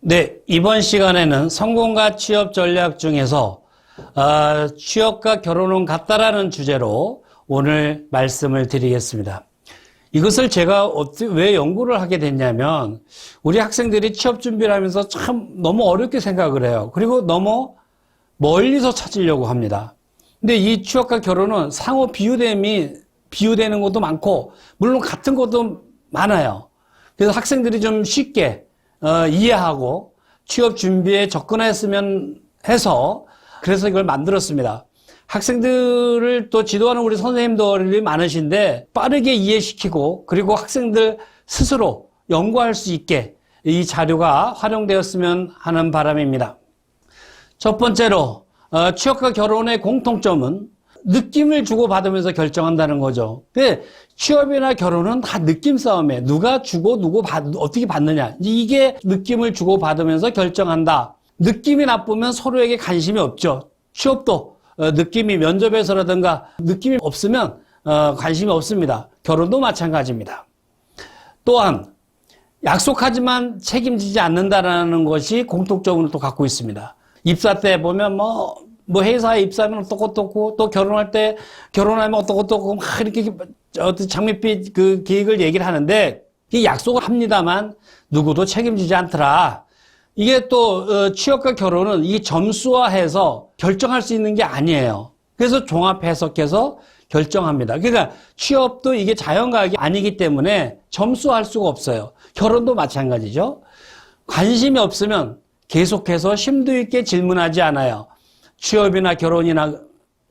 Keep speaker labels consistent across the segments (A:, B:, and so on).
A: 네, 이번 시간에는 성공과 취업 전략 중에서 취업과 결혼은 같다라는 주제로 오늘 말씀을 드리겠습니다. 이것을 제가 왜 연구를 하게 됐냐면 우리 학생들이 취업 준비를 하면서 참 너무 어렵게 생각을 해요. 그리고 너무 멀리서 찾으려고 합니다. 근데 이 취업과 결혼은 상호 비유되는 것도 많고 물론 같은 것도 많아요. 그래서 학생들이 좀 쉽게 이해하고 취업 준비에 접근했으면 해서 그래서 이걸 만들었습니다. 학생들을 또 지도하는 우리 선생님들이 많으신데 빠르게 이해시키고 그리고 학생들 스스로 연구할 수 있게 이 자료가 활용되었으면 하는 바람입니다. 첫 번째로 취업과 결혼의 공통점은 느낌을 주고받으면서 결정한다는 거죠. 근데 취업이나 결혼은 다 느낌 싸움이에요. 누가 주고 어떻게 받느냐. 이게 느낌을 주고받으면서 결정한다. 느낌이 나쁘면 서로에게 관심이 없죠. 취업도 느낌이 면접에서라든가 느낌이 없으면 관심이 없습니다. 결혼도 마찬가지입니다. 또한 약속하지만 책임지지 않는다라는 것이 공통점으로 또 갖고 있습니다. 입사 때 보면 뭐 회사에 입사하면 어떻고 또 결혼할 때 결혼하면 어떻고 막 이렇게 장밋빛 그 계획을 얘기를 하는데 이 약속을 합니다만 누구도 책임지지 않더라. 이게 또 취업과 결혼은 이 점수화해서 결정할 수 있는 게 아니에요. 그래서 종합 해석해서 결정합니다. 그러니까 취업도 이게 자연과학이 아니기 때문에 점수화할 수가 없어요. 결혼도 마찬가지죠. 관심이 없으면 계속해서 심도 있게 질문하지 않아요. 취업이나 결혼이나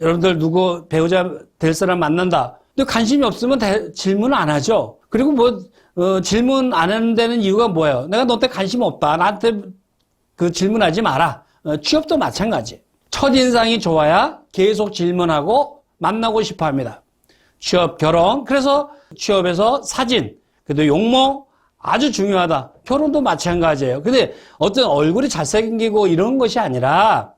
A: 여러분들 누구 배우자 될 사람 만난다. 근데 관심이 없으면 질문을 안 하죠. 그리고 질문 안 하는 데는 이유가 뭐예요? 내가 너한테 관심 없다. 나한테 질문하지 마라. 취업도 마찬가지. 첫인상이 좋아야 계속 질문하고 만나고 싶어 합니다. 취업, 결혼. 그래서 취업에서 사진, 그래도 용모 아주 중요하다. 결혼도 마찬가지예요. 근데 어떤 얼굴이 잘생기고 이런 것이 아니라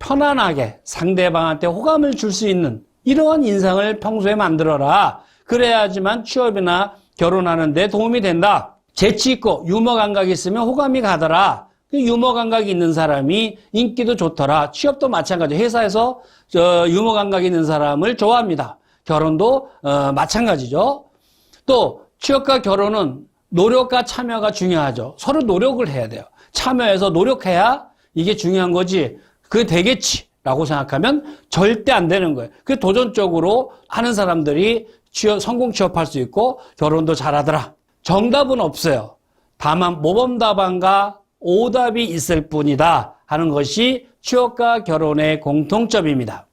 A: 편안하게 상대방한테 호감을 줄 수 있는 이러한 인상을 평소에 만들어라. 그래야지만 취업이나 결혼하는 데 도움이 된다. 재치 있고 유머 감각이 있으면 호감이 가더라. 유머 감각이 있는 사람이 인기도 좋더라. 취업도 마찬가지. 회사에서 유머 감각이 있는 사람을 좋아합니다. 결혼도 마찬가지죠. 또 취업과 결혼은 노력과 참여가 중요하죠. 서로 노력을 해야 돼요. 참여해서 노력해야 이게 중요한 거지. 그게 되겠지라고 생각하면 절대 안 되는 거예요. 그 도전적으로 하는 사람들이 성공 취업할 수 있고 결혼도 잘하더라. 정답은 없어요. 다만 모범답안과 오답이 있을 뿐이다 하는 것이 취업과 결혼의 공통점입니다.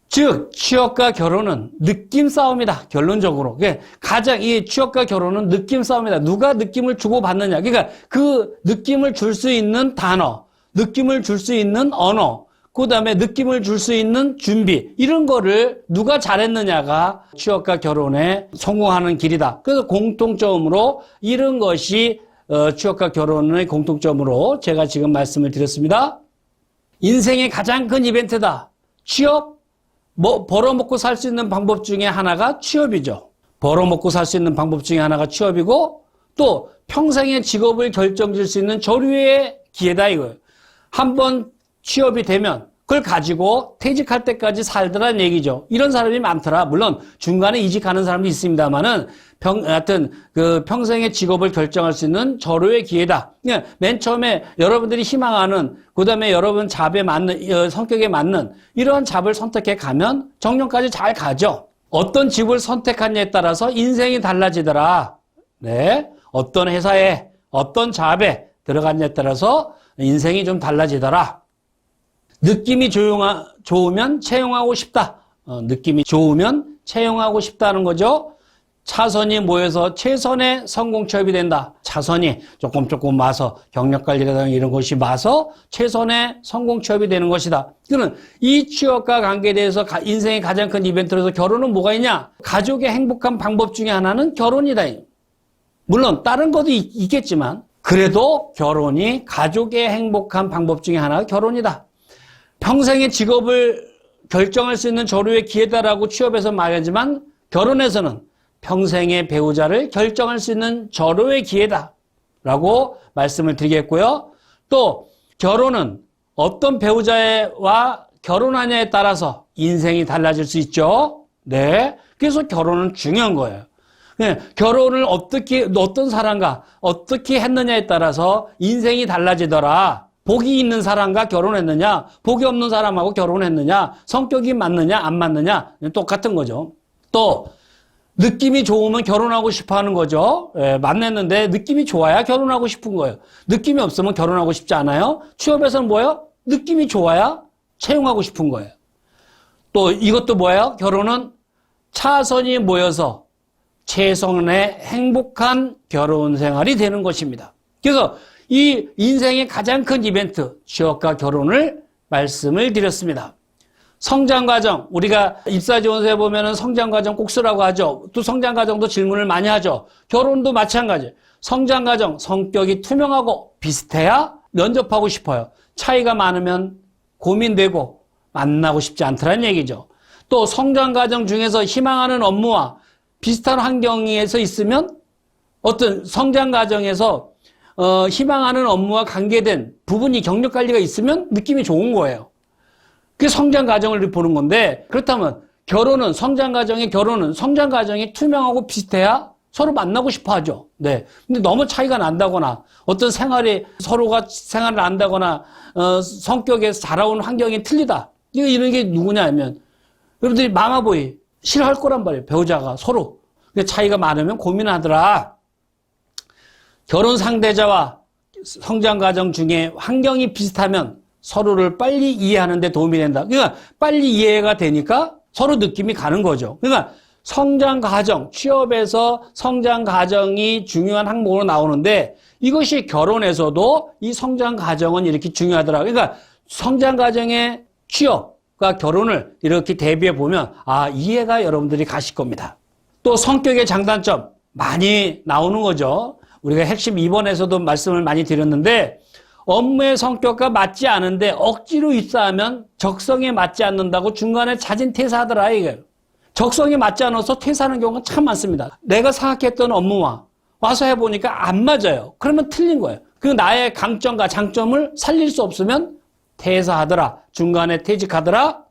A: 즉 취업과 결혼은 느낌 싸움이다. 결론적으로. 가장 이 취업과 결혼은 느낌 싸움이다. 누가 느낌을 주고받느냐. 그러니까 그 느낌을 줄 수 있는 단어, 느낌을 줄 수 있는 언어, 그 다음에 느낌을 줄 수 있는 준비, 이런 거를 누가 잘했느냐가 취업과 결혼에 성공하는 길이다. 그래서 공통점으로 이런 것이 취업과 결혼의 공통점으로 제가 지금 말씀을 드렸습니다. 인생의 가장 큰 이벤트다. 취업, 벌어먹고 살 수 있는 방법 중에 하나가 취업이죠. 벌어먹고 살 수 있는 방법 중에 하나가 취업이고 또 평생의 직업을 결정질 수 있는 저류의 기회다 이거예요. 한번 취업이 되면 그걸 가지고 퇴직할 때까지 살더란 얘기죠. 이런 사람이 많더라. 물론 중간에 이직하는 사람도 있습니다만은 하여튼 평생의 직업을 결정할 수 있는 절호의 기회다. 맨 처음에 여러분들이 희망하는 그다음에 여러분 잡에 맞는 성격에 맞는 이런 잡을 선택해 가면 정년까지 잘 가죠. 어떤 집을 선택하냐에 따라서 인생이 달라지더라. 네. 어떤 회사에 어떤 잡에 들어갔냐에 따라서 인생이 좀 달라지더라. 느낌이 좋으면 채용하고 싶다. 느낌이 좋으면 채용하고 싶다는 거죠. 차선이 모여서 최선의 성공 취업이 된다. 차선이 조금 마서 경력관리라든가 이런 것이 마서 최선의 성공 취업이 되는 것이다. 그러면 이 취업과 관계에 대해서 인생의 가장 큰 이벤트로서 결혼은 뭐가 있냐? 가족의 행복한 방법 중에 하나는 결혼이다. 물론 다른 것도 있겠지만 그래도 결혼이 가족의 행복한 방법 중에 하나가 결혼이다. 평생의 직업을 결정할 수 있는 저류의 기회다라고 취업에서 말하지만 결혼에서는 평생의 배우자를 결정할 수 있는 절호의 기회다. 라고 말씀을 드리겠고요. 또 결혼은 어떤 배우자와 결혼하냐에 따라서 인생이 달라질 수 있죠. 네. 그래서 결혼은 중요한 거예요. 네. 결혼을 어떤 사람과 어떻게 했느냐에 따라서 인생이 달라지더라. 복이 있는 사람과 결혼했느냐, 복이 없는 사람하고 결혼했느냐, 성격이 맞느냐, 안 맞느냐, 똑같은 거죠. 또, 느낌이 좋으면 결혼하고 싶어 하는 거죠. 예, 만났는데 느낌이 좋아야 결혼하고 싶은 거예요. 느낌이 없으면 결혼하고 싶지 않아요. 취업에서는 뭐예요? 느낌이 좋아야 채용하고 싶은 거예요. 또 이것도 뭐예요? 결혼은 차선이 모여서 최선의 행복한 결혼 생활이 되는 것입니다. 그래서 이 인생의 가장 큰 이벤트, 취업과 결혼을 말씀을 드렸습니다. 성장과정, 우리가 입사지원서에 보면은 성장과정 꼭 쓰라고 하죠. 또 성장과정도 질문을 많이 하죠. 결혼도 마찬가지. 성장과정, 성격이 투명하고 비슷해야 면접하고 싶어요. 차이가 많으면 고민되고 만나고 싶지 않다는 얘기죠. 또 성장과정 중에서 희망하는 업무와 비슷한 환경에서 있으면 어떤 성장과정에서 희망하는 업무와 관계된 부분이 경력관리가 있으면 느낌이 좋은 거예요. 그게 성장 과정을 보는 건데, 그렇다면 결혼은, 성장 과정이 투명하고 비슷해야 서로 만나고 싶어 하죠. 네. 근데 너무 차이가 난다거나, 어떤 서로가 생활을 안다거나, 성격에서 자라온 환경이 틀리다. 이런 게 누구냐 하면, 여러분들이 마마보이, 싫어할 거란 말이에요. 배우자가 서로. 근데 차이가 많으면 고민하더라. 결혼 상대자와 성장 과정 중에 환경이 비슷하면 서로를 빨리 이해하는 데 도움이 된다. 그러니까 빨리 이해가 되니까 서로 느낌이 가는 거죠. 그러니까 성장 과정, 취업에서 성장 과정이 중요한 항목으로 나오는데 이것이 결혼에서도 이 성장 과정은 이렇게 중요하더라고요. 그러니까 성장 과정의 취업과 결혼을 이렇게 대비해 보면 이해가 여러분들이 가실 겁니다. 또 성격의 장단점 많이 나오는 거죠. 우리가 핵심 2번에서도 말씀을 많이 드렸는데 업무의 성격과 맞지 않은데 억지로 입사하면 적성에 맞지 않는다고 중간에 자진 퇴사하더라 이거예요. 적성에 맞지 않아서 퇴사하는 경우가 참 많습니다. 내가 생각했던 업무와 와서 해보니까 안 맞아요. 그러면 틀린 거예요. 그 나의 강점과 장점을 살릴 수 없으면 퇴사하더라. 중간에 퇴직하더라.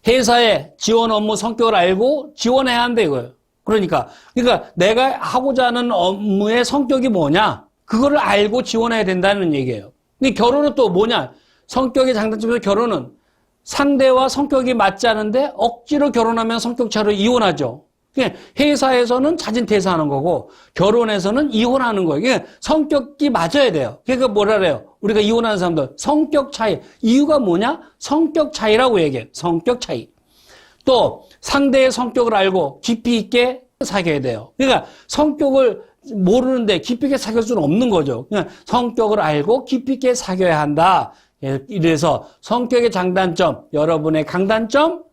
A: 회사의 지원 업무 성격을 알고 지원해야 한다 이거예요. 그러니까 내가 하고자 하는 업무의 성격이 뭐냐? 그거를 알고 지원해야 된다는 얘기예요. 근데 결혼은 또 뭐냐? 성격의 장단점에서 결혼은 상대와 성격이 맞지 않은데 억지로 결혼하면 성격 차로 이혼하죠. 회사에서는 자진 퇴사하는 거고 결혼에서는 이혼하는 거예요. 성격이 맞아야 돼요. 그러니까 뭐라 그래요? 우리가 이혼하는 사람들 성격 차이. 이유가 뭐냐? 성격 차이라고 얘기해요. 성격 차이. 또 상대의 성격을 알고 깊이 있게 사귀어야 돼요. 그러니까 성격을 모르는데 깊이 있게 사귈 수는 없는 거죠. 그냥 성격을 알고 깊이 있게 사귀어야 한다. 이래서 성격의 장단점, 여러분의 강단점,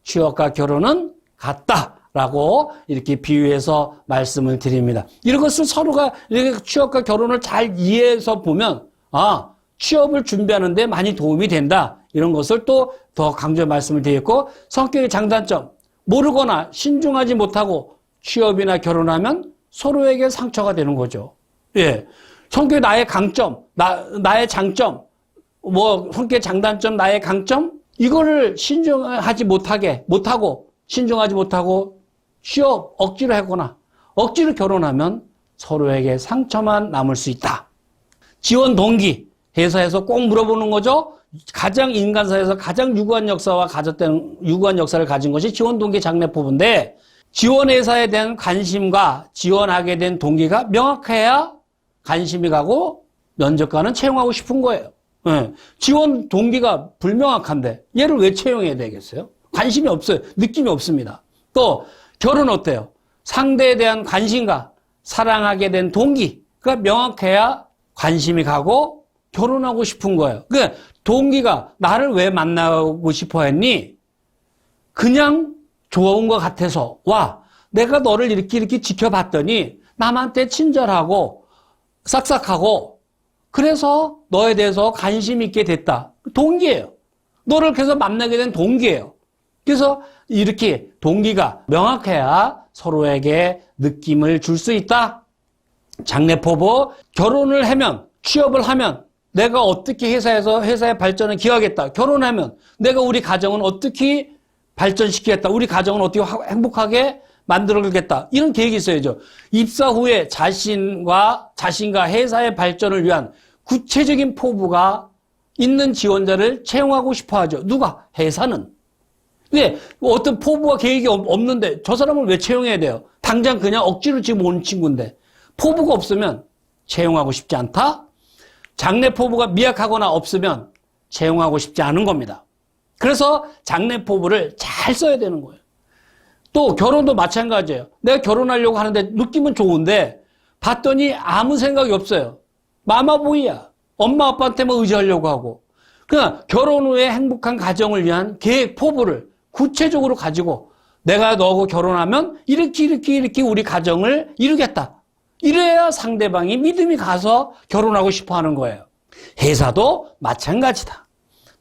A: 취업과 결혼은 같다라고 이렇게 비유해서 말씀을 드립니다. 이런 것을 서로가 이렇게 취업과 결혼을 잘 이해해서 보면 취업을 준비하는 데 많이 도움이 된다. 이런 것을 또 더 강조해 말씀을 드렸고 성격의 장단점, 모르거나 신중하지 못하고 취업이나 결혼하면 서로에게 상처가 되는 거죠. 예. 성격의 나의 강점, 나의 장점, 성격의 장단점, 나의 강점, 이거를 신중하지 못하고, 신중하지 못하고, 취업 억지로 하거나, 억지로 결혼하면 서로에게 상처만 남을 수 있다. 지원 동기, 회사에서 꼭 물어보는 거죠. 인간사에서 가장 유구한 역사를 가진 것이 지원 동기 장래포부인데, 지원회사에 대한 관심과 지원하게 된 동기가 명확해야 관심이 가고 면접관은 채용하고 싶은 거예요. 네. 지원 동기가 불명확한데 얘를 왜 채용해야 되겠어요? 관심이 없어요. 느낌이 없습니다. 또 결혼 어때요? 상대에 대한 관심과 사랑하게 된 동기가 명확해야 관심이 가고 결혼하고 싶은 거예요. 그러니까 동기가 나를 왜 만나고 싶어 했니? 그냥 좋은 것 같아서 내가 너를 이렇게 지켜봤더니 남한테 친절하고 싹싹하고 그래서 너에 대해서 관심 있게 됐다. 동기예요. 너를 계속 만나게 된 동기예요. 그래서 이렇게 동기가 명확해야 서로에게 느낌을 줄 수 있다. 장래 포부, 결혼을 하면, 취업을 하면 내가 어떻게 회사의 발전을 기여하겠다. 결혼하면 내가 우리 가정은 어떻게 발전시키겠다. 우리 가정은 어떻게 행복하게 만들어가겠다. 이런 계획이 있어야죠. 입사 후에 자신과 회사의 발전을 위한 구체적인 포부가 있는 지원자를 채용하고 싶어 하죠. 누가? 회사는. 근데 어떤 포부와 계획이 없는데 저 사람을 왜 채용해야 돼요? 당장 그냥 억지로 지금 온 친구인데 포부가 없으면 채용하고 싶지 않다? 장래 포부가 미약하거나 없으면 채용하고 싶지 않은 겁니다. 그래서 장래 포부를 잘 써야 되는 거예요. 또 결혼도 마찬가지예요. 내가 결혼하려고 하는데 느낌은 좋은데 봤더니 아무 생각이 없어요. 마마보이야. 엄마 아빠한테만 의지하려고 하고. 그냥 결혼 후에 행복한 가정을 위한 계획 포부를 구체적으로 가지고 내가 너하고 결혼하면 이렇게 우리 가정을 이루겠다. 이래야 상대방이 믿음이 가서 결혼하고 싶어 하는 거예요. 회사도 마찬가지다.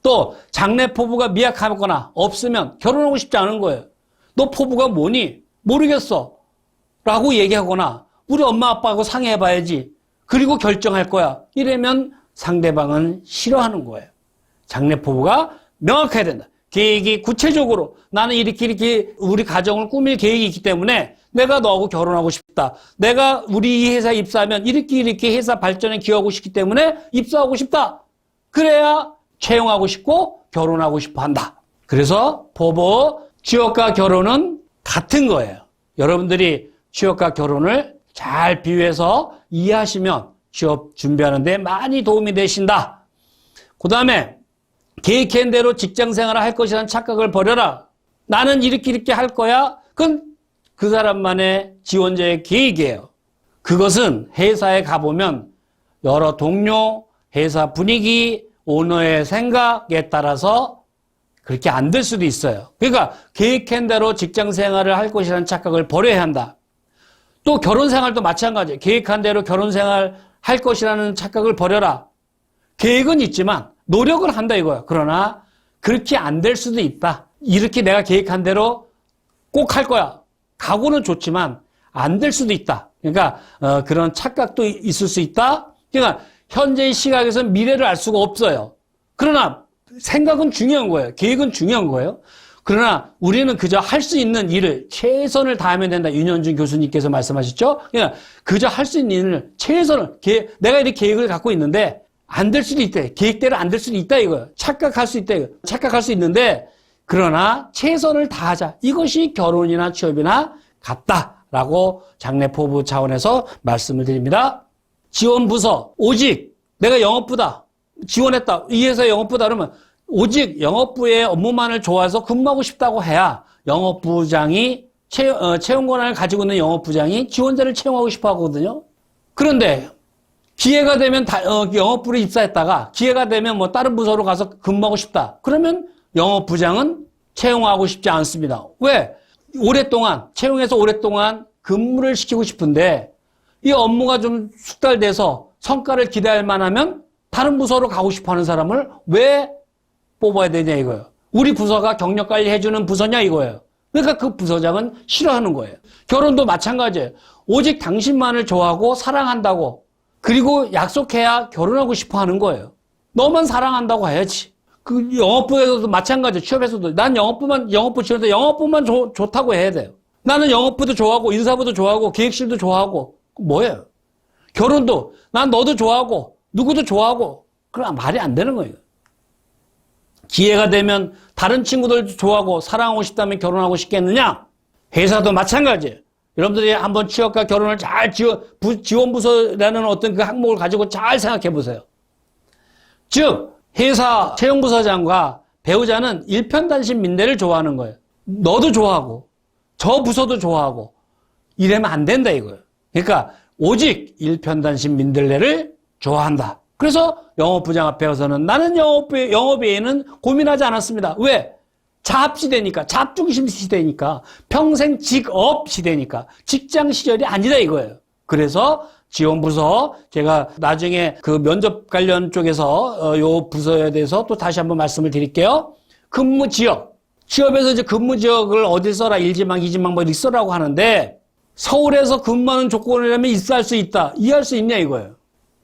A: 또 장래 포부가 미약하거나 없으면 결혼하고 싶지 않은 거예요. 너 포부가 뭐니? 모르겠어. 라고 얘기하거나 우리 엄마 아빠하고 상의해봐야지. 그리고 결정할 거야. 이러면 상대방은 싫어하는 거예요. 장래 포부가 명확해야 된다. 계획이 구체적으로 나는 이렇게 우리 가정을 꾸밀 계획이 있기 때문에 내가 너하고 결혼하고 싶다. 내가 우리 이 회사에 입사하면 이렇게 회사 발전에 기여하고 싶기 때문에 입사하고 싶다. 그래야 채용하고 싶고 결혼하고 싶어 한다. 그래서 포부, 취업과 결혼은 같은 거예요. 여러분들이 취업과 결혼을 잘 비유해서 이해하시면 취업 준비하는 데 많이 도움이 되신다. 그 다음에 계획한 대로 직장 생활을 할 것이라는 착각을 버려라. 나는 이렇게 할 거야. 그건 그 사람만의 지원자의 계획이에요. 그것은 회사에 가보면 여러 동료, 회사 분위기, 오너의 생각에 따라서 그렇게 안 될 수도 있어요. 그러니까 계획한 대로 직장 생활을 할 것이라는 착각을 버려야 한다. 또 결혼 생활도 마찬가지예요. 계획한 대로 결혼 생활 할 것이라는 착각을 버려라. 계획은 있지만 노력을 한다 이거야. 그러나 그렇게 안 될 수도 있다. 이렇게 내가 계획한 대로 꼭 할 거야. 각오는 좋지만 안 될 수도 있다. 그러니까 그런 착각도 있을 수 있다. 그러니까 현재의 시각에서는 미래를 알 수가 없어요. 그러나 생각은 중요한 거예요. 계획은 중요한 거예요. 그러나 우리는 그저 할 수 있는 일을 최선을 다하면 된다. 윤현준 교수님께서 말씀하셨죠. 그러니까 그저 할 수 있는 일을 최선을 내가 이렇게 계획을 갖고 있는데 안 될 수도 있다. 계획대로 안 될 수도 있다 이거예요. 착각할 수 있다. 착각할 수 있는데 그러나 최선을 다하자. 이것이 결혼이나 취업이나 같다라고 장래 포부 차원에서 말씀을 드립니다. 지원 부서 오직 내가 영업부다. 지원했다. 이 회사 영업부다 그러면 오직 영업부의 업무만을 좋아해서 근무하고 싶다고 해야 영업부장이 채용 권한을 가지고 있는 영업부장이 지원자를 채용하고 싶어 하거든요. 그런데 기회가 되면 영업부로 입사했다가 기회가 되면 뭐 다른 부서로 가서 근무하고 싶다. 그러면 영업부장은 채용하고 싶지 않습니다. 왜? 채용해서 오랫동안 근무를 시키고 싶은데 이 업무가 좀 숙달돼서 성과를 기대할 만하면 다른 부서로 가고 싶어 하는 사람을 왜 뽑아야 되냐 이거예요. 우리 부서가 경력 관리 해주는 부서냐 이거예요. 그러니까 그 부서장은 싫어하는 거예요. 결혼도 마찬가지예요. 오직 당신만을 좋아하고 사랑한다고 그리고 약속해야 결혼하고 싶어 하는 거예요. 너만 사랑한다고 해야지. 그 영업부에서도 마찬가지예요. 취업에서도 난 영업부 지원자 영업부만 좋다고 해야 돼요. 나는 영업부도 좋아하고 인사부도 좋아하고 계획실도 좋아하고 뭐예요? 결혼도 난 너도 좋아하고 누구도 좋아하고 그럼 말이 안 되는 거예요. 기회가 되면 다른 친구들도 좋아하고 사랑하고 싶다면 결혼하고 싶겠느냐? 회사도 마찬가지예요. 여러분들이 한번 취업과 결혼을 잘 지원부서라는 어떤 그 항목을 가지고 잘 생각해 보세요. 즉 회사 채용부서장과 배우자는 일편단심 민대를 좋아하는 거예요. 너도 좋아하고 저 부서도 좋아하고 이러면 안 된다 이거예요. 그러니까 오직 일편단심 민들레를 좋아한다. 그래서 영업부장 앞에 가서는 나는 영업에는 고민하지 않았습니다. 왜? 자합시대니까, 잡중심 시대니까, 평생 직업 시대니까, 직장 시절이 아니다 이거예요. 그래서 지원부서 제가 나중에 그 면접 관련 쪽에서 요 부서에 대해서 또 다시 한번 말씀을 드릴게요. 근무 지역. 취업에서 이제 근무 지역을 어디 써라, 1지망, 2지망 뭐 이렇게 써라고 하는데 서울에서 근무하는 조건이라면 입사할 수 있다. 이해할 수 있냐 이거예요.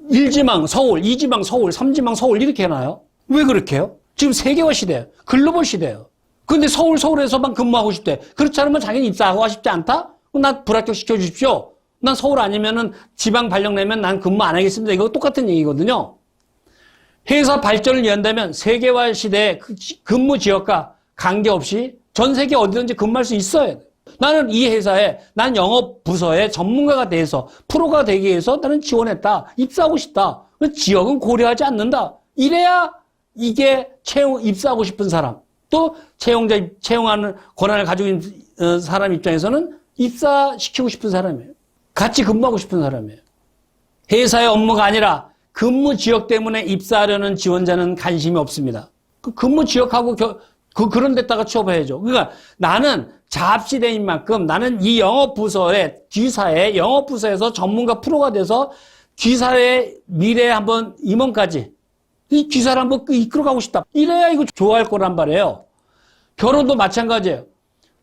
A: 1지망 서울, 2지망 서울, 3지망 서울 이렇게 해놔요. 왜 그렇게 해요? 지금 세계화 시대예요. 글로벌 시대예요. 근데 서울에서만 근무하고 싶대. 그렇지 않으면 자기는 입사하고 싶지 않다? 그럼 나 불합격 시켜주십시오. 난 서울 아니면은 지방 발령 내면 난 근무 안 하겠습니다. 이거 똑같은 얘기거든요. 회사 발전을 위한다면 세계화 시대에 근무 지역과 관계없이 전 세계 어디든지 근무할 수 있어야 돼. 나는 이 회사에, 난 영업 부서의 전문가가 돼서 프로가 되기 위해서 나는 지원했다. 입사하고 싶다. 지역은 고려하지 않는다. 이래야 이게 입사하고 싶은 사람, 또 채용하는 권한을 가지고 있는 사람 입장에서는 입사시키고 싶은 사람이에요. 같이 근무하고 싶은 사람이에요. 회사의 업무가 아니라 근무 지역 때문에 입사하려는 지원자는 관심이 없습니다. 그 근무 지역하고 그런 데다가 취업해야죠. 그러니까 나는 잡시대인 만큼 나는 이 영업부서의 G사의 영업부서에서 전문가 프로가 돼서 G사의 미래에 한번 임원까지 이 G사를 한번 이끌어가고 싶다. 이래야 이거 좋아할 거란 말이에요. 결혼도 마찬가지예요.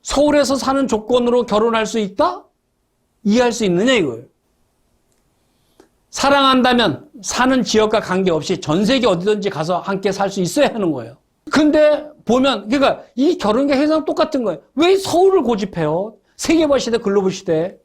A: 서울에서 사는 조건으로 결혼할 수 있다? 이해할 수 있느냐 이거예요. 사랑한다면 사는 지역과 관계없이 전 세계 어디든지 가서 함께 살 수 있어야 하는 거예요. 근데 보면 그러니까 이 결혼과 회사는 똑같은 거예요. 왜 서울을 고집해요? 세계화 시대, 글로벌 시대.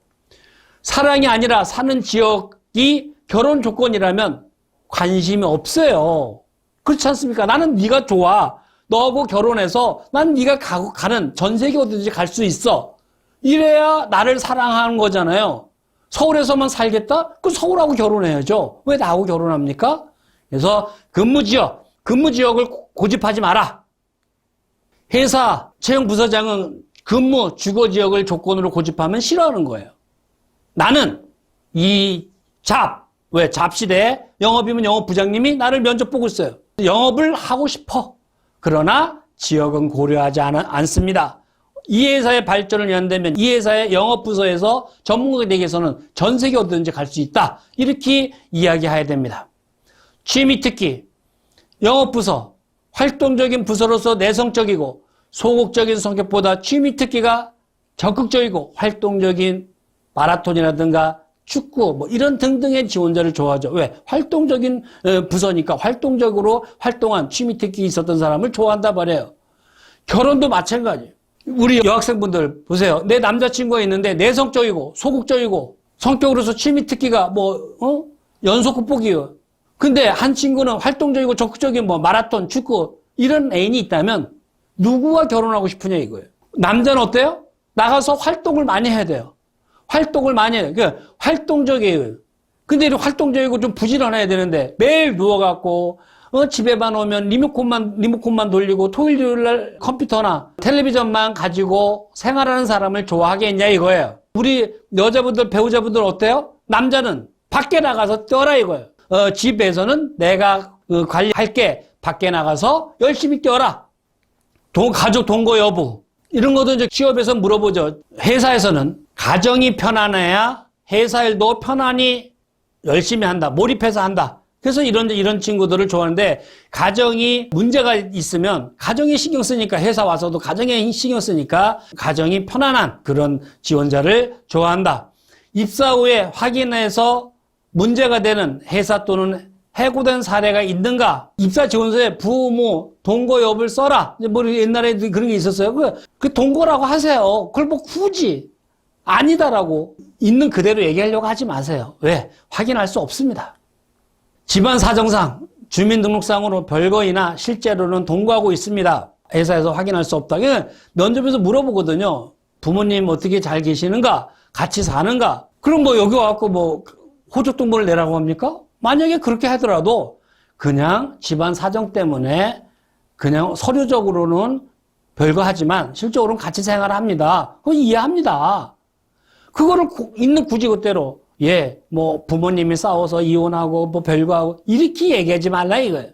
A: 사랑이 아니라 사는 지역이 결혼 조건이라면 관심이 없어요. 그렇지 않습니까? 나는 네가 좋아. 너하고 결혼해서 난 네가 가는 전 세계 어디든지 갈 수 있어. 이래야 나를 사랑하는 거잖아요. 서울에서만 살겠다? 그 서울하고 결혼해야죠. 왜 나하고 결혼합니까? 그래서 근무지역을 고집하지 마라. 회사 채용부서장은 근무 주거지역을 조건으로 고집하면 싫어하는 거예요. 나는 왜 잡시대에 영업이면 영업부장님이 나를 면접 보고 있어요. 영업을 하고 싶어. 그러나 지역은 고려하지 않습니다. 이 회사의 발전을 위한다면 이 회사의 영업부서에서 전문가가 되기 위해서는 전 세계 어디든지 갈 수 있다. 이렇게 이야기해야 됩니다. 취미특기, 영업부서, 활동적인 부서로서 내성적이고 소극적인 성격보다 취미특기가 적극적이고 활동적인 마라톤이라든가 축구 이런 등등의 지원자를 좋아하죠. 왜? 활동적인 부서니까 활동적으로 활동한 취미특기 있었던 사람을 좋아한다 말이에요. 결혼도 마찬가지예요. 우리 여학생분들 보세요. 내 남자친구가 있는데 내성적이고 소극적이고 성격으로서 취미특기가 연속 극복이에요. 근데 한 친구는 활동적이고 적극적인 마라톤, 축구 이런 애인이 있다면 누구와 결혼하고 싶으냐 이거예요. 남자는 어때요? 나가서 활동을 많이 해야 돼요. 활동을 많이 해요. 그러니까 활동적이에요. 근데 활동적이고 좀 부지런해야 되는데 매일 누워갖고 집에만 오면 리모컨만 돌리고 토요일날 컴퓨터나 텔레비전만 가지고 생활하는 사람을 좋아하겠냐 이거예요. 우리 여자분들, 배우자분들 어때요? 남자는 밖에 나가서 뛰어라 이거예요. 집에서는 내가 관리할게. 밖에 나가서 열심히 뛰어라. 가족 동거 여부. 이런 것도 이제 취업에서 물어보죠. 회사에서는 가정이 편안해야 회사 일도 편안히 열심히 한다. 몰입해서 한다. 그래서 이런 친구들을 좋아하는데 가정이 문제가 있으면 가정에 신경 쓰니까 회사 와서도 가정에 신경 쓰니까 가정이 편안한 그런 지원자를 좋아한다. 입사 후에 확인해서 문제가 되는 회사 또는 해고된 사례가 있는가? 입사 지원서에 부모 동거 여부를 써라. 옛날에 그런 게 있었어요. 그 동거라고 하세요. 그걸 굳이 아니다라고 있는 그대로 얘기하려고 하지 마세요. 왜? 확인할 수 없습니다. 집안 사정상, 주민등록상으로 별거이나 실제로는 동거하고 있습니다. 회사에서 확인할 수 없다. 면접에서 물어보거든요. 부모님 어떻게 잘 계시는가? 같이 사는가? 그럼 여기 와갖고 호적등본을 내라고 합니까? 만약에 그렇게 하더라도 그냥 집안 사정 때문에 그냥 서류적으로는 별거 하지만 실적으로는 같이 생활합니다. 그건 이해합니다. 그거를 있는 굳이 그대로 부모님이 싸워서 이혼하고 별거하고 이렇게 얘기하지 말라 이거예요.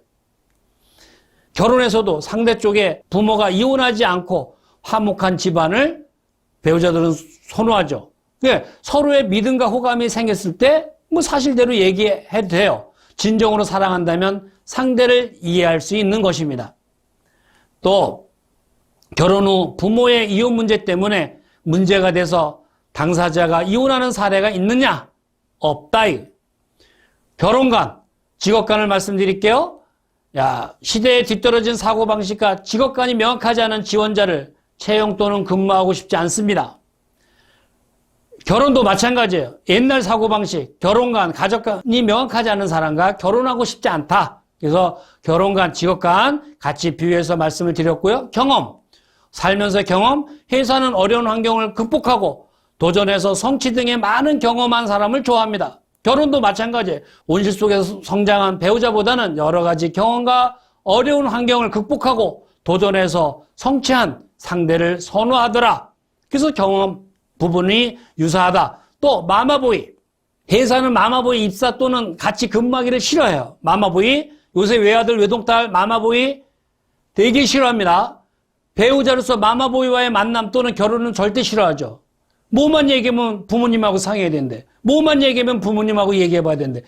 A: 결혼에서도 상대 쪽에 부모가 이혼하지 않고 화목한 집안을 배우자들은 선호하죠. 서로의 믿음과 호감이 생겼을 때 사실대로 얘기해도 돼요. 진정으로 사랑한다면 상대를 이해할 수 있는 것입니다. 또 결혼 후 부모의 이혼 문제 때문에 문제가 돼서 당사자가 이혼하는 사례가 있느냐? 없다. 결혼관, 직업관을 말씀드릴게요. 시대에 뒤떨어진 사고방식과 직업관이 명확하지 않은 지원자를 채용 또는 근무하고 싶지 않습니다. 결혼도 마찬가지예요. 옛날 사고방식, 결혼관, 가족관이 명확하지 않은 사람과 결혼하고 싶지 않다. 그래서 결혼관, 직업관 같이 비유해서 말씀을 드렸고요. 경험, 살면서 경험, 회사는 어려운 환경을 극복하고 도전해서 성취 등의 많은 경험한 사람을 좋아합니다. 결혼도 마찬가지예요. 온실 속에서 성장한 배우자보다는 여러 가지 경험과 어려운 환경을 극복하고 도전해서 성취한 상대를 선호하더라. 그래서 경험 부분이 유사하다. 또 마마보이, 회사는 마마보이 입사 또는 같이 근무하기를 싫어해요. 마마보이, 요새 외아들 외동딸 마마보이 되게 싫어합니다. 배우자로서 마마보이와의 만남 또는 결혼은 절대 싫어하죠. 뭐만 얘기하면 부모님하고 상의해야 되는데, 뭐만 얘기하면 부모님하고 얘기해봐야 되는데,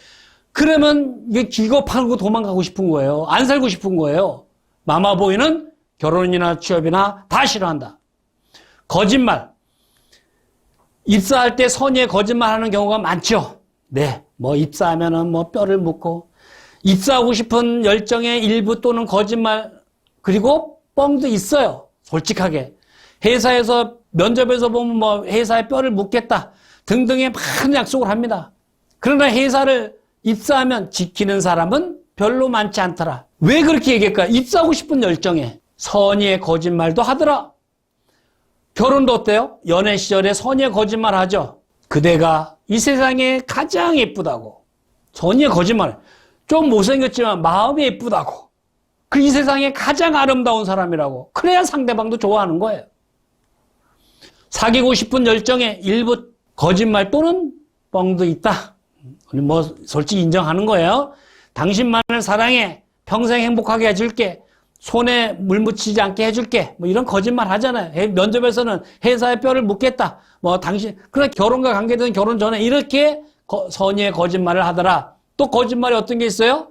A: 그러면 이거 팔고 도망가고 싶은 거예요. 안 살고 싶은 거예요. 마마보이는 결혼이나 취업이나 다 싫어한다. 거짓말, 입사할 때 선의의 거짓말하는 경우가 많죠. 네, 입사하면은 뼈를 묻고, 입사하고 싶은 열정의 일부 또는 거짓말, 그리고 뻥도 있어요. 솔직하게. 회사에서 면접에서 보면 회사에 뼈를 묻겠다 등등의 많은 약속을 합니다. 그러나 회사를 입사하면 지키는 사람은 별로 많지 않더라. 왜 그렇게 얘기할까? 입사하고 싶은 열정에 선의의 거짓말도 하더라. 결혼도 어때요? 연애 시절에 선의의 거짓말 하죠. 그대가 이 세상에 가장 예쁘다고. 선의의 거짓말. 좀 못생겼지만 마음이 예쁘다고. 그 이 세상에 가장 아름다운 사람이라고. 그래야 상대방도 좋아하는 거예요. 사귀고 싶은 열정에 일부 거짓말 또는 뻥도 있다. 솔직히 인정하는 거예요. 당신만을 사랑해. 평생 행복하게 해줄게. 손에 물 묻히지 않게 해줄게. 이런 거짓말 하잖아요. 면접에서는 회사에 뼈를 묻겠다. 그러나 결혼과 관계된 결혼 전에 이렇게 선의의 거짓말을 하더라. 또 거짓말이 어떤 게 있어요?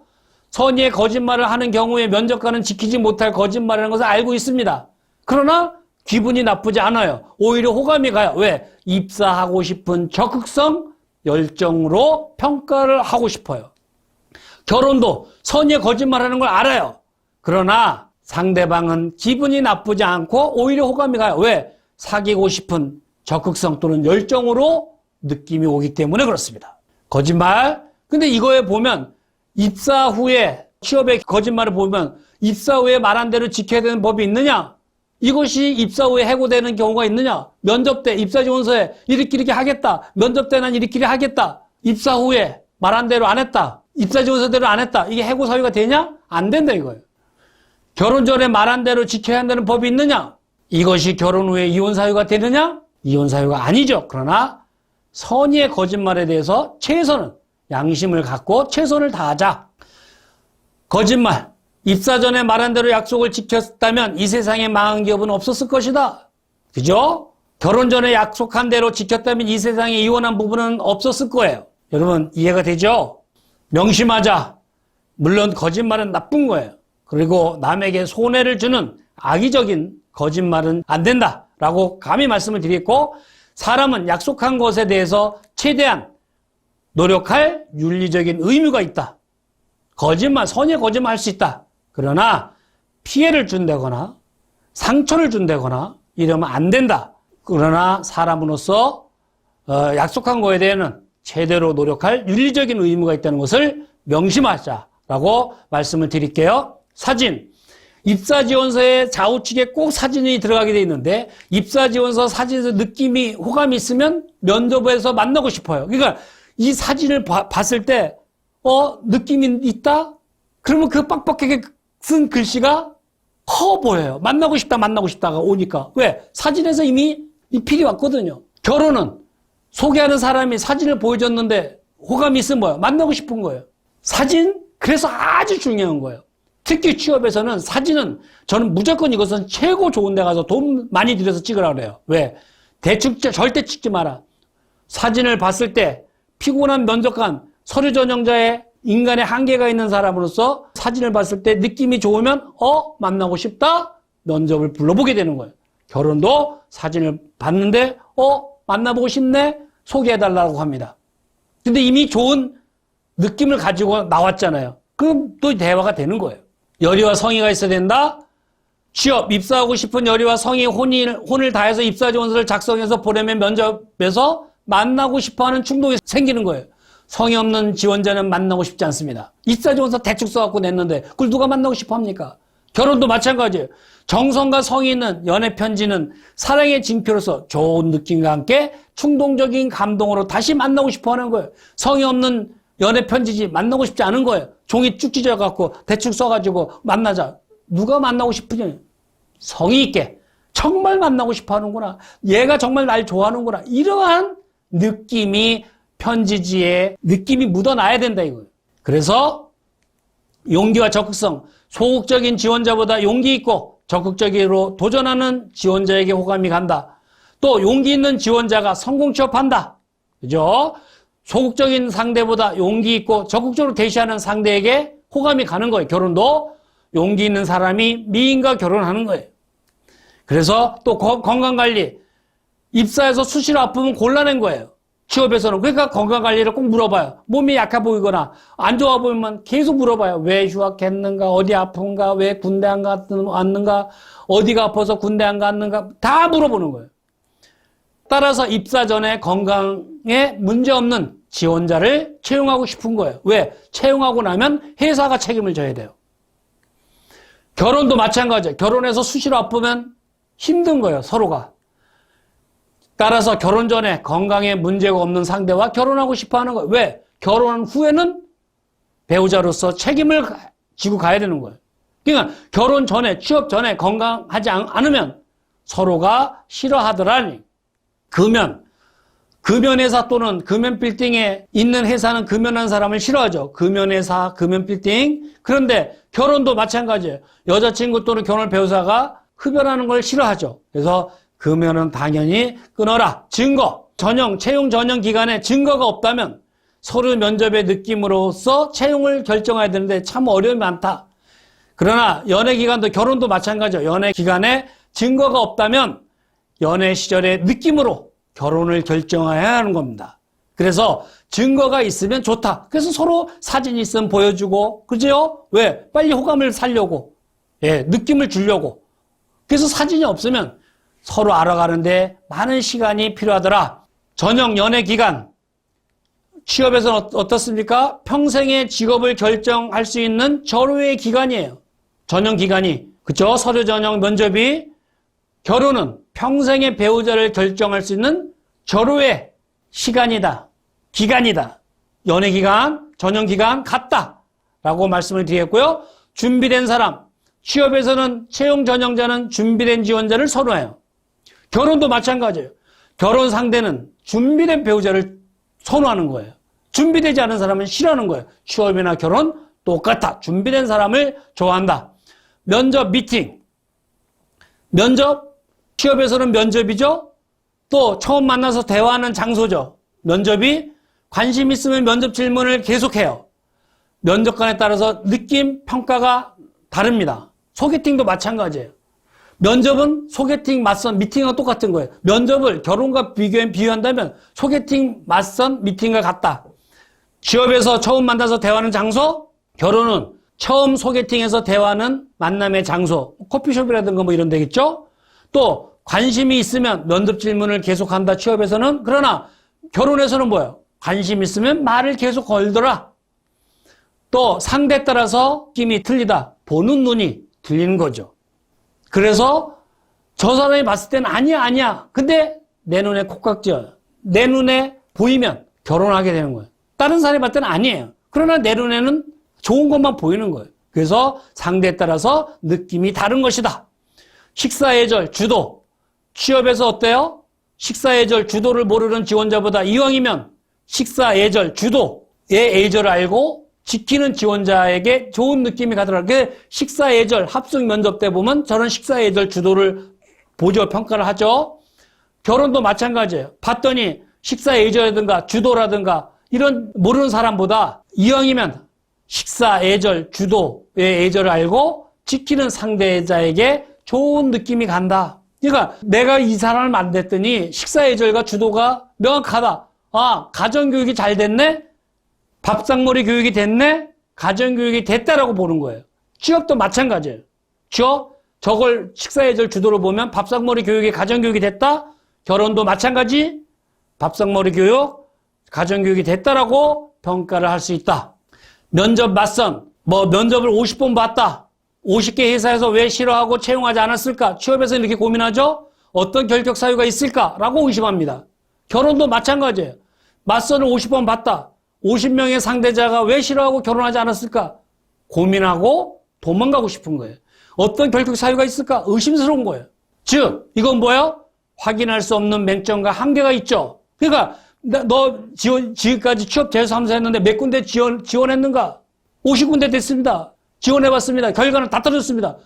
A: 선의의 거짓말을 하는 경우에 면접관은 지키지 못할 거짓말이라는 것을 알고 있습니다. 그러나 기분이 나쁘지 않아요. 오히려 호감이 가요. 왜? 입사하고 싶은 적극성, 열정으로 평가를 하고 싶어요. 결혼도 선의의 거짓말하는 걸 알아요. 그러나 상대방은 기분이 나쁘지 않고 오히려 호감이 가요. 왜? 사귀고 싶은 적극성 또는 열정으로 느낌이 오기 때문에 그렇습니다. 거짓말. 근데 이거에 보면 입사 후에 취업의 거짓말을 보면 입사 후에 말한 대로 지켜야 되는 법이 있느냐? 이것이 입사 후에 해고되는 경우가 있느냐? 면접 때 입사지원서에 이렇게 하겠다. 면접 때 난 이렇게 하겠다. 입사 후에 말한 대로 안 했다. 입사지원서대로 안 했다. 이게 해고 사유가 되냐? 안 된다 이거예요. 결혼 전에 말한 대로 지켜야 한다는 법이 있느냐? 이것이 결혼 후에 이혼 사유가 되느냐? 이혼 사유가 아니죠. 그러나 선의의 거짓말에 대해서 최선은 양심을 갖고 최선을 다하자. 거짓말. 입사 전에 말한 대로 약속을 지켰다면 이 세상에 망한 기업은 없었을 것이다. 그죠? 결혼 전에 약속한 대로 지켰다면 이 세상에 이혼한 부분은 없었을 거예요. 여러분 이해가 되죠? 명심하자. 물론 거짓말은 나쁜 거예요. 그리고 남에게 손해를 주는 악의적인 거짓말은 안 된다라고 감히 말씀을 드리겠고, 사람은 약속한 것에 대해서 최대한 노력할 윤리적인 의무가 있다. 거짓말, 선의의 거짓말 할 수 있다. 그러나 피해를 준다거나 상처를 준다거나 이러면 안 된다. 그러나 사람으로서 약속한 거에 대해서는 제대로 노력할 윤리적인 의무가 있다는 것을 명심하자라고 말씀을 드릴게요. 사진. 입사지원서에 좌우측에 꼭 사진이 들어가게 돼 있는데 입사지원서 사진에서 느낌이 호감이 있으면 면접에서 만나고 싶어요. 그러니까 이 사진을 봤을 때 느낌이 있다? 그러면 그 빡빡하게 쓴 글씨가 커 보여요. 만나고 싶다가 오니까. 왜? 사진에서 이미 이 필이 왔거든요. 결혼은 소개하는 사람이 사진을 보여줬는데 호감이 있으면 뭐예요? 만나고 싶은 거예요. 사진? 그래서 아주 중요한 거예요. 특히 취업에서는 사진은 저는 무조건 이것은 최고 좋은 데 가서 돈 많이 들여서 찍으라 그래요. 왜? 대충 절대 찍지 마라. 사진을 봤을 때 피곤한 면접관, 서류 전형자의 인간의 한계가 있는 사람으로서 사진을 봤을 때 느낌이 좋으면 만나고 싶다? 면접을 불러보게 되는 거예요. 결혼도 사진을 봤는데 만나보고 싶네? 소개해달라고 합니다. 근데 이미 좋은 느낌을 가지고 나왔잖아요. 그럼 또 대화가 되는 거예요. 열의와 성의가 있어야 된다. 취업, 입사하고 싶은 열의와 성의, 혼을 다해서 입사지원서를 작성해서 보내면 면접에서 만나고 싶어하는 충동이 생기는 거예요. 성의 없는 지원자는 만나고 싶지 않습니다. 입사지원서 대충 써갖고 냈는데 그걸 누가 만나고 싶어 합니까? 결혼도 마찬가지예요. 정성과 성의 있는 연애 편지는 사랑의 징표로서 좋은 느낌과 함께 충동적인 감동으로 다시 만나고 싶어 하는 거예요. 성의 없는 연애 편지지 만나고 싶지 않은 거예요. 종이 쭉 찢어갖고 대충 써가지고 만나자. 누가 만나고 싶으냐? 성의 있게 정말 만나고 싶어 하는구나. 얘가 정말 날 좋아하는구나. 이러한 느낌이 편지지에 느낌이 묻어나야 된다 이거예요. 그래서 용기와 적극성, 소극적인 지원자보다 용기 있고 적극적으로 도전하는 지원자에게 호감이 간다. 또 용기 있는 지원자가 성공 취업한다. 그죠? 소극적인 상대보다 용기 있고 적극적으로 대시하는 상대에게 호감이 가는 거예요. 결혼도 용기 있는 사람이 미인과 결혼하는 거예요. 그래서 또 건강관리, 입사해서 수시로 아프면 곤란한 거예요. 취업에서는. 그러니까 건강관리를 꼭 물어봐요. 몸이 약해 보이거나 안 좋아 보이면 계속 물어봐요. 왜 휴학했는가? 어디 아픈가? 왜 군대 안 갔는가? 어디가 아파서 군대 안 갔는가? 다 물어보는 거예요. 따라서 입사 전에 건강에 문제없는 지원자를 채용하고 싶은 거예요. 왜? 채용하고 나면 회사가 책임을 져야 돼요. 결혼도 마찬가지예요. 결혼해서 수시로 아프면 힘든 거예요. 서로가. 따라서 결혼 전에 건강에 문제가 없는 상대와 결혼하고 싶어 하는 거예요. 왜? 결혼 후에는 배우자로서 책임을 지고 가야 되는 거예요. 그러니까 결혼 전에, 취업 전에 건강하지 않으면 서로가 싫어하더라니. 금연회사 또는 금연빌딩에 있는 회사는 금연한 사람을 싫어하죠. 금연회사, 금연빌딩. 그런데 결혼도 마찬가지예요. 여자친구 또는 결혼 배우자가 흡연하는 걸 싫어하죠. 그래서 금연은 당연히 끊어라. 증거, 채용 전형 기간에 증거가 없다면 서류 면접의 느낌으로써 채용을 결정해야 되는데 참 어려움이 많다. 그러나 연애 기간도 결혼도 마찬가지예요. 연애 기간에 증거가 없다면 연애 시절의 느낌으로 결혼을 결정해야 하는 겁니다. 그래서 증거가 있으면 좋다. 그래서 서로 사진이 있으면 보여주고, 그죠? 왜? 빨리 호감을 살려고. 예, 느낌을 주려고. 그래서 사진이 없으면 서로 알아가는데 많은 시간이 필요하더라. 전형 연애 기간. 취업에서는 어떻습니까? 평생의 직업을 결정할 수 있는 절호의 기간이에요. 전형 기간이. 그쵸? 서류 전형 면접이. 결혼은 평생의 배우자를 결정할 수 있는 절호의 시간이다. 기간이다. 연애 기간, 전형 기간 같다. 라고 말씀을 드리겠고요. 준비된 사람. 취업에서는 채용 전형자는 준비된 지원자를 선호해요. 결혼도 마찬가지예요. 결혼 상대는 준비된 배우자를 선호하는 거예요. 준비되지 않은 사람은 싫어하는 거예요. 취업이나 결혼 똑같아. 준비된 사람을 좋아한다. 면접 미팅. 면접, 취업에서는 면접이죠. 또 처음 만나서 대화하는 장소죠. 면접이 관심 있으면 면접 질문을 계속해요. 면접관에 따라서 느낌, 평가가 다릅니다. 소개팅도 마찬가지예요. 면접은 소개팅, 맞선, 미팅과 똑같은 거예요. 면접을 결혼과 비교한다면 소개팅, 맞선, 미팅과 같다. 취업에서 처음 만나서 대화하는 장소, 결혼은 처음 소개팅에서 대화하는 만남의 장소, 커피숍이라든가 뭐 이런 데겠죠? 또 관심이 있으면 면접 질문을 계속한다. 취업에서는. 그러나 결혼에서는 뭐예요? 관심 있으면 말을 계속 걸더라. 또 상대에 따라서 느낌이 틀리다. 보는 눈이 틀리는 거죠. 그래서 저 사람이 봤을 때는 아니야. 근데 내 눈에 콕깍지어요. 내 눈에 보이면 결혼하게 되는 거예요. 다른 사람이 봤을 때는 아니에요. 그러나 내 눈에는 좋은 것만 보이는 거예요. 그래서 상대에 따라서 느낌이 다른 것이다. 식사 예절, 주도. 취업에서 어때요? 식사 예절, 주도를 모르는 지원자보다 이왕이면 식사 예절, 주도의 예절을 알고 지키는 지원자에게 좋은 느낌이 가더라고요. 식사 예절, 합숙 면접 때 보면 저런 식사 예절 주도를 보조 평가를 하죠. 결혼도 마찬가지예요. 봤더니 식사 예절이라든가 주도라든가 이런 모르는 사람보다 이왕이면 식사 예절, 주도의 예절을 알고 지키는 상대자에게 좋은 느낌이 간다. 그러니까 내가 이 사람을 만났더니 식사 예절과 주도가 명확하다. 아, 가정교육이 잘 됐네? 밥상머리 교육이 됐네? 가정교육이 됐다라고 보는 거예요. 취업도 마찬가지예요. 저걸 식사 예절 주도로 보면 밥상머리 교육이 가정교육이 됐다? 결혼도 마찬가지? 밥상머리 교육, 가정교육이 됐다라고 평가를 할 수 있다. 면접 맞선, 면접을 50번 봤다. 50개 회사에서 왜 싫어하고 채용하지 않았을까? 취업에서 이렇게 고민하죠? 어떤 결격 사유가 있을까라고 의심합니다. 결혼도 마찬가지예요. 맞선을 50번 봤다. 50명의 상대자가 왜 싫어하고 결혼하지 않았을까? 고민하고 도망가고 싶은 거예요. 어떤 결격 사유가 있을까? 의심스러운 거예요. 즉, 이건 뭐예요? 확인할 수 없는 맹점과 한계가 있죠. 그러니까 너 지금까지 취업 재수사무소 했는데 몇 군데 지원했는가? 50군데 됐습니다. 지원해봤습니다. 결과는 다 떨어졌습니다.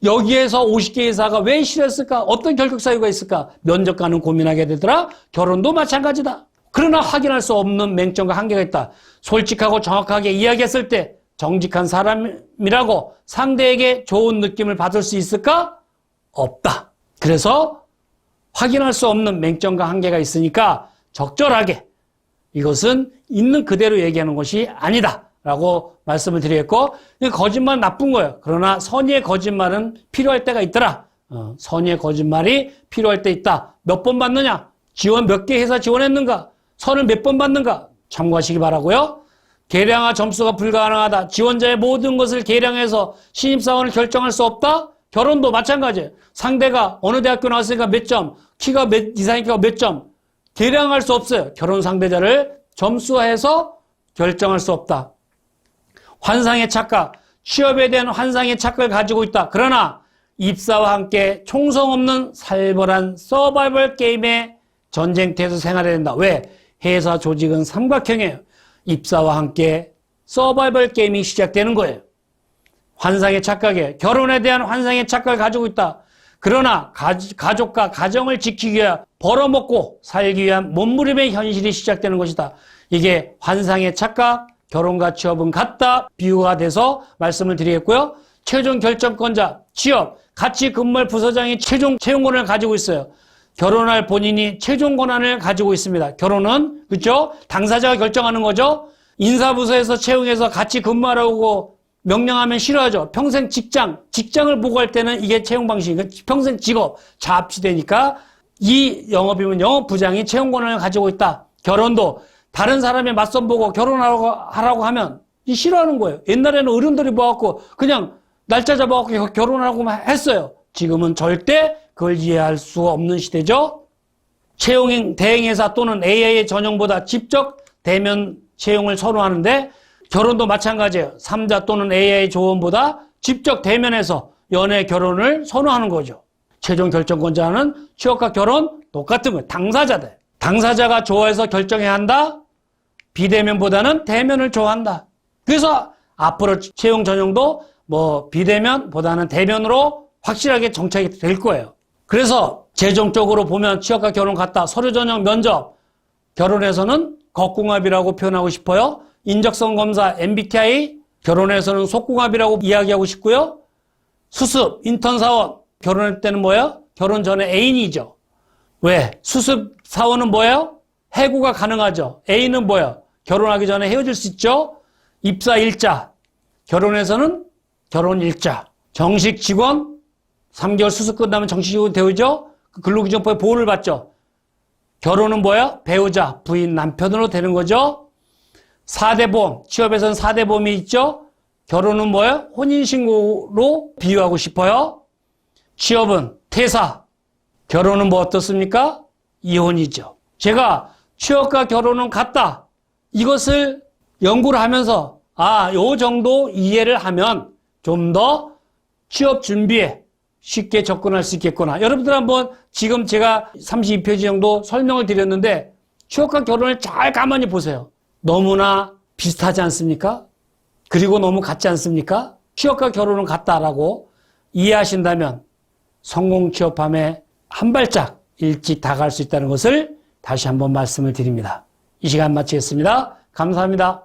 A: 여기에서 50개 회사가 왜 싫었을까? 어떤 결격 사유가 있을까? 면접관은 고민하게 되더라. 결혼도 마찬가지다. 그러나 확인할 수 없는 맹점과 한계가 있다. 솔직하고 정확하게 이야기했을 때 정직한 사람이라고 상대에게 좋은 느낌을 받을 수 있을까? 없다. 그래서 확인할 수 없는 맹점과 한계가 있으니까 적절하게 이것은 있는 그대로 얘기하는 것이 아니다 라고 말씀을 드리겠고, 거짓말은 나쁜 거예요. 그러나 선의의 거짓말은 필요할 때가 있더라. 선의의 거짓말이 필요할 때 있다. 몇 번 받느냐? 지원 몇 개 회사 지원했는가? 선을 몇 번 받는가? 참고하시기 바라고요. 계량화 점수가 불가능하다. 지원자의 모든 것을 계량해서 신입사원을 결정할 수 없다? 결혼도 마찬가지예요. 상대가 어느 대학교 나왔으니까 몇 점, 키가 이상이니까 몇 점, 계량할 수 없어요. 결혼 상대자를 점수화해서 결정할 수 없다. 환상의 착각, 취업에 대한 환상의 착각을 가지고 있다. 그러나 입사와 함께 총성 없는 살벌한 서바이벌 게임의 전쟁터에서 생활해야 된다. 왜? 회사 조직은 삼각형이에요. 입사와 함께 서바이벌 게임이 시작되는 거예요. 환상의 착각에, 결혼에 대한 환상의 착각을 가지고 있다. 그러나 가족과 가정을 지키기 위해 벌어먹고 살기 위한 몸부림의 현실이 시작되는 것이다. 이게 환상의 착각, 결혼과 취업은 같다 비유가 돼서 말씀을 드리겠고요. 최종 결정권자, 취업, 같이 근무할 부서장이 최종 채용 권한을 가지고 있어요. 결혼할 본인이 최종 권한을 가지고 있습니다. 결혼은 그렇죠? 당사자가 결정하는 거죠. 인사부서에서 채용해서 같이 근무하라고 명령하면 싫어하죠. 평생 직장을 보고 할 때는 이게 채용 방식이고 평생 직업, 자합치되니까 이 영업이면 영업부장이 채용 권한을 가지고 있다. 결혼도 다른 사람의 맞선 보고 결혼하라고 하면 싫어하는 거예요. 옛날에는 어른들이 모아갖고 그냥 날짜 잡아갖고 결혼하라고 했어요. 지금은 절대 그걸 이해할 수가 없는 시대죠. 채용 대행회사 또는 AI의 전형보다 직접 대면 채용을 선호하는데 결혼도 마찬가지예요. 3자 또는 AI 조언보다 직접 대면해서 연애 결혼을 선호하는 거죠. 최종 결정권자는 취업과 결혼 똑같은 거예요. 당사자들. 당사자가 좋아해서 결정해야 한다. 비대면보다는 대면을 좋아한다. 그래서 앞으로 채용 전형도 비대면보다는 대면으로 확실하게 정착이 될 거예요. 그래서 최종적으로 보면 취업과 결혼 같다. 서류 전형 면접. 결혼에서는 겉궁합이라고 표현하고 싶어요. 인적성 검사 MBTI. 결혼에서는 속궁합이라고 이야기하고 싶고요. 수습 인턴 사원. 결혼할 때는 뭐예요? 결혼 전에 애인이죠. 왜? 수습 사원은 뭐예요? 해고가 가능하죠. 애인은 뭐예요? 결혼하기 전에 헤어질 수 있죠. 입사 일자. 결혼에서는 결혼 일자. 정식 직원 3개월 수습 끝나면 정식 직원 되죠. 근로기준법에 보호를 받죠. 결혼은 뭐예요? 배우자, 부인, 남편으로 되는 거죠. 4대 보험, 취업에서는 4대 보험이 있죠. 결혼은 뭐예요? 혼인신고로 비유하고 싶어요. 취업은 퇴사, 결혼은 뭐 어떻습니까? 이혼이죠. 제가 취업과 결혼은 같다. 이것을 연구를 하면서 요 정도 이해를 하면 좀 더 취업 준비에 쉽게 접근할 수 있겠구나. 여러분들 한번 지금 제가 32페이지 정도 설명을 드렸는데 취업과 결혼을 잘 가만히 보세요. 너무나 비슷하지 않습니까? 그리고 너무 같지 않습니까? 취업과 결혼은 같다라고 이해하신다면 성공 취업함에 한 발짝 일찍 다가갈 수 있다는 것을 다시 한번 말씀을 드립니다. 이 시간 마치겠습니다. 감사합니다.